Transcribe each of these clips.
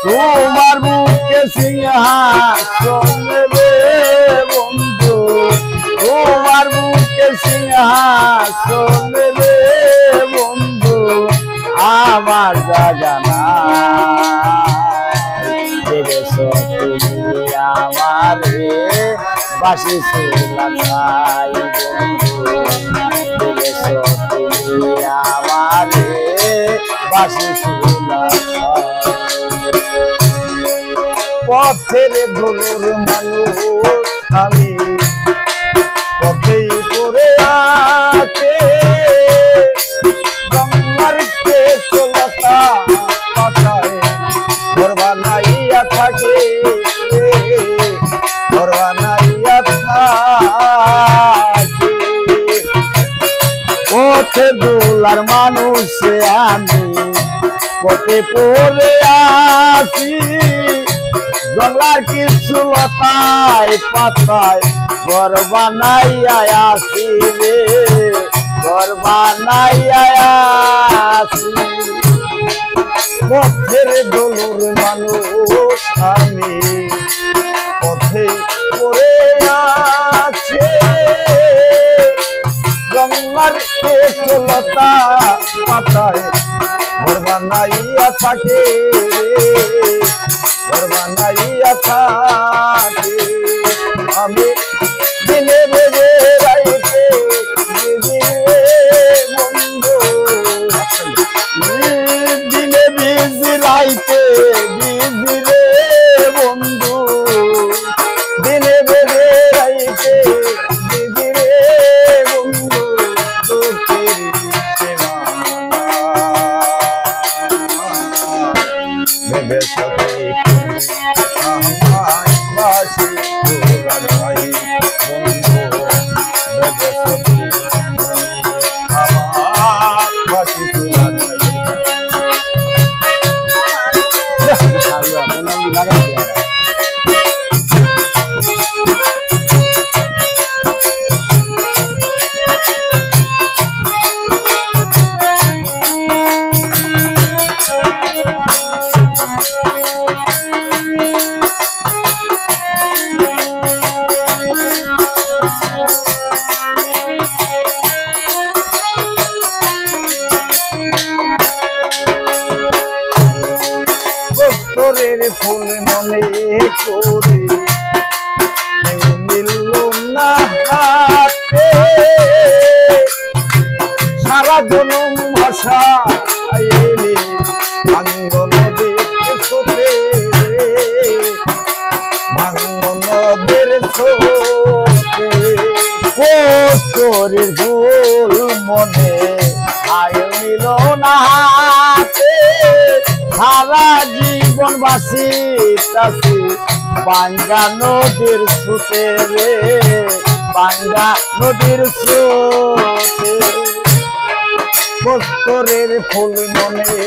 তোমার বুকে সিংহাসন রে বন্ধু, তোমার বুকে সিংহাসন রে বন্ধু, আমার জায়গা নাই। তুমি আমার বাসি সুলাই বন্ধু, তুমি আমার বাসি সুলাই। পথের ধুলোর মানুষ আমি, পথেই পড়ে আছে গঙ্গার চলতা পাতায় ঘর বানাইয়া থাকে, ঘর বানাইয়া থাকে। পথে দোলার মানুষ আমি, পথে পড়ে আছি জঙ্গলার কিছু লতায় পাতায় ঘর বানাইয়া আসি রে, ঘর বানাইয়া আসি। পথের দোলর মানুষ আমি, পথে পড়ে আছে জঙ্গলার কিছু লতা পাতায় ঘর বানাইয়া থাকে, ঘর বানাইয়া থাকে। আমি দিনে বেজে রাইতে বন্ধু, দিনে বিজি রাইতে বিজি রে বন্ধু, দিনে বেজে রাইতে বিজি রে বন্ধু, তোর ভেবে সাথে আমায় বাসি তোলার ভাই বন্ধু, ভেবে সাথে আমার বাসি তোলার ভাই। তোরের ফুল মনে করে মিলল না হাতে, সারা জনম ভাষা এলে ভাঙ্গ নদীর ছোটে, ভাঙ্গ নদীর ছোটে। তোরের ফুল মনে আয় মিল না হাতে, সারা জীবন বাসি তাসি বাঙ্গা নদীর স্রোতে রে, বাঙ্গা নদীর স্রোতে। কস্তরের ফুল মনে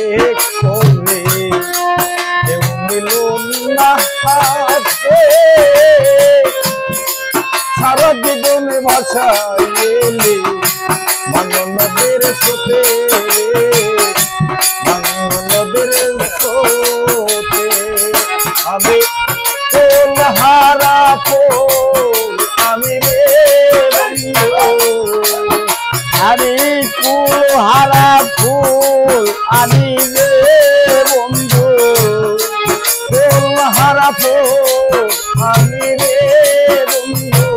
করে কেউ মিলন না হাতে, সারা জীবনে ভাষা এলে ভাঙ্গ নদীর স্রোতে, আমি ফুল হারা ফুল আমি রে আমি ফুল হারা ফুল আমি রে বন্ধু, ফুল হারা ফুল আমি রে বন্ধু,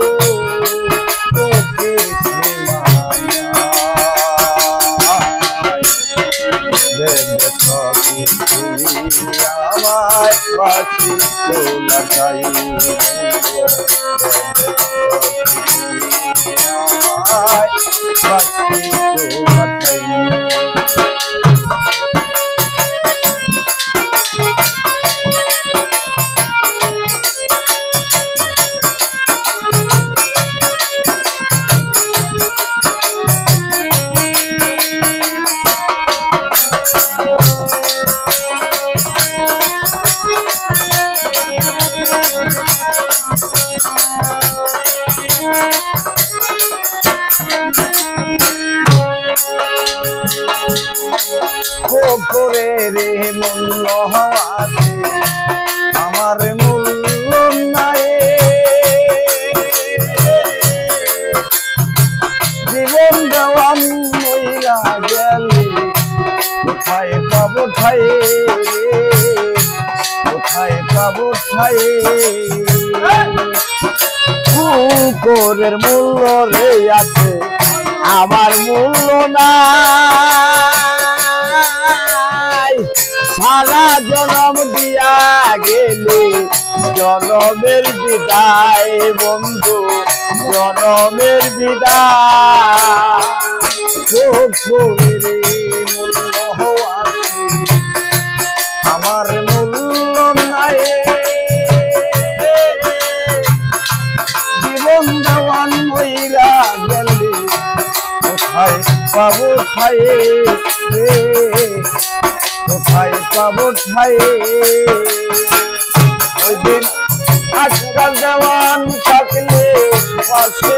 আমায় বাসি তোলার ভাই, আমায় বাসি তোলার ভাই। রে মূল্য আছে আমার মূল্য নাই জীবন দেওয়ান মইরা গেলে কোথায় পাবো ঠাই কোথায় পাবো ঠাই কুকুরের মূল্য রে আছে আমার মূল্য নাই সারা জনম দিয়া গেলে জনমের বিদায় বন্ধু জনমের বিদায় কুকুরের মূল্য আছে আমার মূল্য নাই জীবন দেওয়ান মইরা গেলে কোথায় পাবো ঠাই কোথায় পাবো ঠাই ওই দিন আজকাল দেওয়ান থাকলে পাশে